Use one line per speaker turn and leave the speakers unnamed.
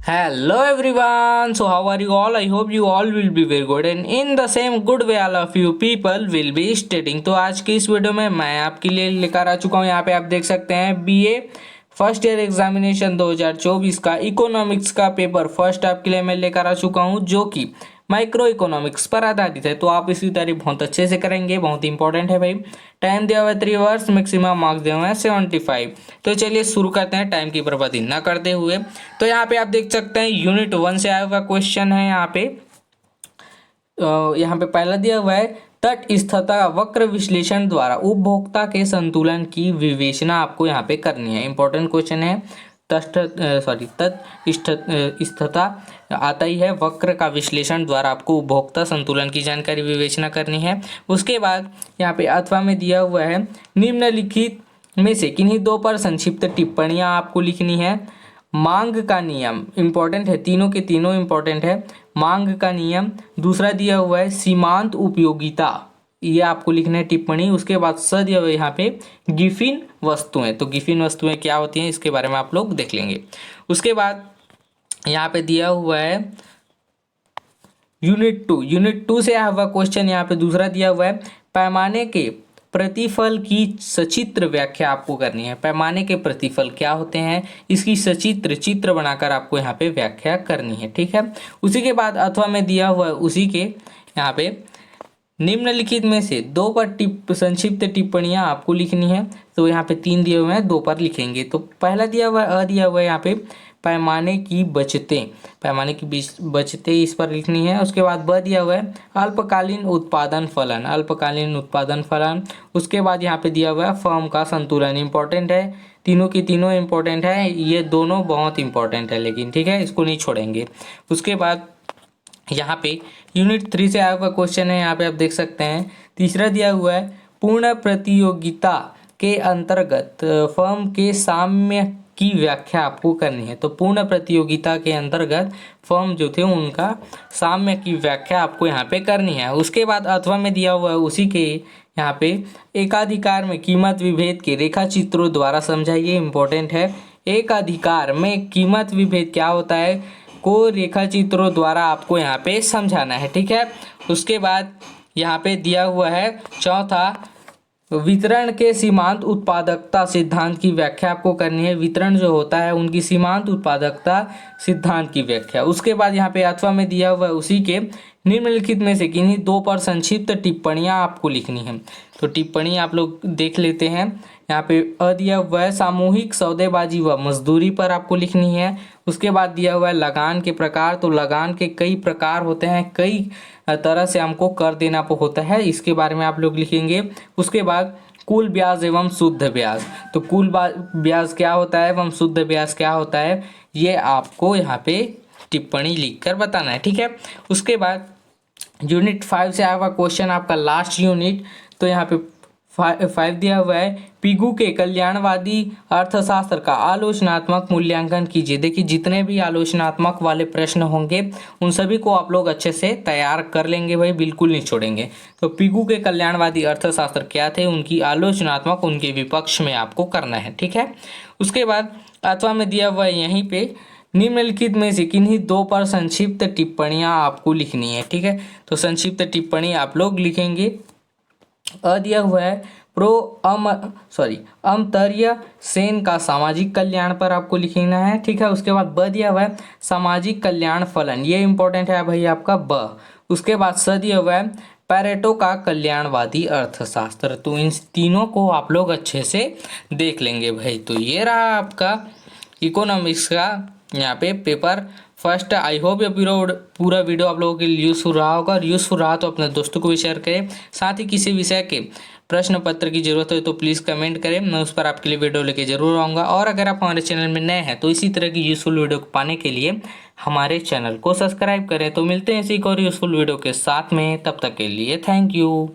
Hello everyone. So how are you all? I hope you all will be very good and in the same good way all of you people will be studying. तो आज की इस video में मैं आपके लिए लेकर आ चुका हूँ। यहाँ पे आप देख सकते हैं बीए फर्स्ट ईयर एग्जामिनेशन 2024 का इकोनॉमिक्स का पेपर फर्स्ट आपके लिए मैं लेकर आ चुका हूँ, जो कि माइक्रो इकोनॉमिक्स पर आधारित है। तो आप इसकी तैयारी बहुत अच्छे से करेंगे, बहुत इंपॉर्टेंट है भाई। टाइम दिया हुआ है 3 आवर्स, मैक्सिमम मार्क्स दिए हुए हैं 75। तो चलिए शुरू करते हैं टाइम की बर्बादी ना करते हुए। तो यहाँ पे आप देख सकते हैं यूनिट 1 से आया हुआ क्वेश्चन है। यहाँ पे पहला दिया हुआ है तटस्थता वक्र विश्लेषण द्वारा उपभोक्ता के संतुलन की विवेचना आपको यहाँ पे करनी है। इंपॉर्टेंट क्वेश्चन है। तटस्थता आता ही है, वक्र का विश्लेषण द्वारा आपको उपभोक्ता संतुलन की जानकारी विवेचना करनी है। उसके बाद यहाँ पे अथवा में दिया हुआ है निम्नलिखित में से किन्हीं दो पर संक्षिप्त टिप्पणियां आपको लिखनी है। मांग का नियम इंपॉर्टेंट है, तीनों के तीनों इंपॉर्टेंट है। मांग का नियम, दूसरा दिया हुआ है सीमांत उपयोगिता, ये आपको लिखना है टिप्पणी। उसके बाद स दिया हुआ है यहाँ पे गिफिन वस्तुएं। तो गिफिन वस्तुएं क्या होती हैं इसके बारे में आप लोग देख लेंगे। उसके बाद यहाँ पे दिया हुआ है यूनिट 2 से आया हुआ क्वेश्चन। यहाँ पे दूसरा दिया हुआ है पैमाने के प्रतिफल की सचित्र व्याख्या आपको करनी है। पैमाने के प्रतिफल क्या होते हैं, इसकी सचित्र चित्र बनाकर आपको यहाँ पे व्याख्या करनी है, ठीक है। उसी के बाद अथवा में दिया हुआ है उसी के यहाँ पे निम्नलिखित में से दो पर संक्षिप्त टिप्पणियां आपको लिखनी है। तो यहाँ पे 3 दिए हुए हैं, 2 पर लिखेंगे। तो पहला दिया हुआ है दिया हुआ है यहाँ पे पैमाने की बचतें इस पर लिखनी है। उसके बाद ब दिया हुआ है अल्पकालीन उत्पादन फलन। उसके बाद यहाँ पे दिया हुआ है फर्म का संतुलन। इंपॉर्टेंट है, तीनों की तीनों इंपॉर्टेंट है, ये दोनों बहुत इंपॉर्टेंट है लेकिन, ठीक है, इसको नहीं छोड़ेंगे। उसके बाद यहाँ पे यूनिट 3 से आया हुआ क्वेश्चन है। यहाँ पे आप देख सकते हैं तीसरा दिया हुआ है पूर्ण प्रतियोगिता के अंतर्गत फर्म के साम्य की व्याख्या आपको करनी है। तो पूर्ण प्रतियोगिता के अंतर्गत फर्म जो थे उनका साम्य की व्याख्या आपको यहाँ पे करनी है। उसके बाद अथवा में दिया हुआ है उसी के यहाँ पे एकाधिकार में कीमत विभेद के रेखा चित्रों द्वारा समझाइए। इंपॉर्टेंट है, एकाधिकार में कीमत विभेद क्या होता है को रेखा चित्रों द्वारा आपको यहाँ पे समझाना है, ठीक है। उसके बाद यहाँ पे दिया हुआ है चौथा वितरण के सीमांत उत्पादकता सिद्धांत की व्याख्या आपको करनी है। वितरण जो होता है उनकी सीमांत उत्पादकता सिद्धांत की व्याख्या। उसके बाद यहाँ पे अथवा में दिया हुआ है उसी के निम्नलिखित में से किन्हीं 2 पर संक्षिप्त टिप्पणियां आपको लिखनी है। तो टिप्पणी आप लोग देख लेते हैं। यहाँ पे दिया हुआ है सामूहिक सौदेबाजी व मजदूरी पर आपको लिखनी है। उसके बाद दिया हुआ है लगान के प्रकार। तो लगान के कई प्रकार होते हैं, कई तरह से हमको कर देना होता है, इसके बारे में आप लोग लिखेंगे। उसके बाद कुल ब्याज एवं शुद्ध ब्याज। तो कुल ब्याज क्या होता है एवं शुद्ध ब्याज क्या होता है, ये आपको यहाँ पे टिप्पणी लिखकर बताना है, ठीक है। उसके बाद यूनिट 5 से आया हुआ क्वेश्चन आपका लास्ट यूनिट। तो यहाँ पे 5 दिया हुआ है पिगू के कल्याणवादी अर्थशास्त्र का आलोचनात्मक मूल्यांकन कीजिए। देखिए जितने भी आलोचनात्मक वाले प्रश्न होंगे उन सभी को आप लोग अच्छे से तैयार कर लेंगे भाई, बिल्कुल नहीं छोड़ेंगे। तो पिगू के कल्याणवादी अर्थशास्त्र क्या थे, उनकी आलोचनात्मक, उनके विपक्ष में आपको करना है, ठीक है। उसके बाद अथवा में दिया हुआ है यहीं पे निम्नलिखित में से किन्हीं 2 पर संक्षिप्त टिप्पणियां आपको लिखनी है, ठीक है। तो संक्षिप्त टिप्पणी आप लोग लिखेंगे। दिया हुआ है अमर्त्य सेन का सामाजिक कल्याण पर आपको लिखना है, ठीक है। उसके बाद ब दिया हुआ है सामाजिक कल्याण फलन, ये इंपॉर्टेंट है भाई आपका ब। उसके बाद स दिया हुआ है पैरेटो का कल्याणवादी अर्थशास्त्र। तो इन तीनों को आप लोग अच्छे से देख लेंगे भाई। तो ये रहा आपका इकोनॉमिक्स का यहाँ पे पेपर फर्स्ट। आई होप ये पूरा वीडियो आप लोगों के लिए यूज़फुल रहा होगा, और यूज़फुल रहा तो अपने दोस्तों को भी शेयर करें। साथ ही किसी विषय के प्रश्न पत्र की जरूरत है तो प्लीज़ कमेंट करें, मैं उस पर आपके लिए वीडियो लेके जरूर आऊँगा। और अगर आप हमारे चैनल में नए हैं तो इसी तरह की यूज़फुल वीडियो को पाने के लिए हमारे चैनल को सब्सक्राइब करें। तो मिलते हैं इसी एक और यूज़फुल वीडियो के साथ में, तब तक के लिए थैंक यू।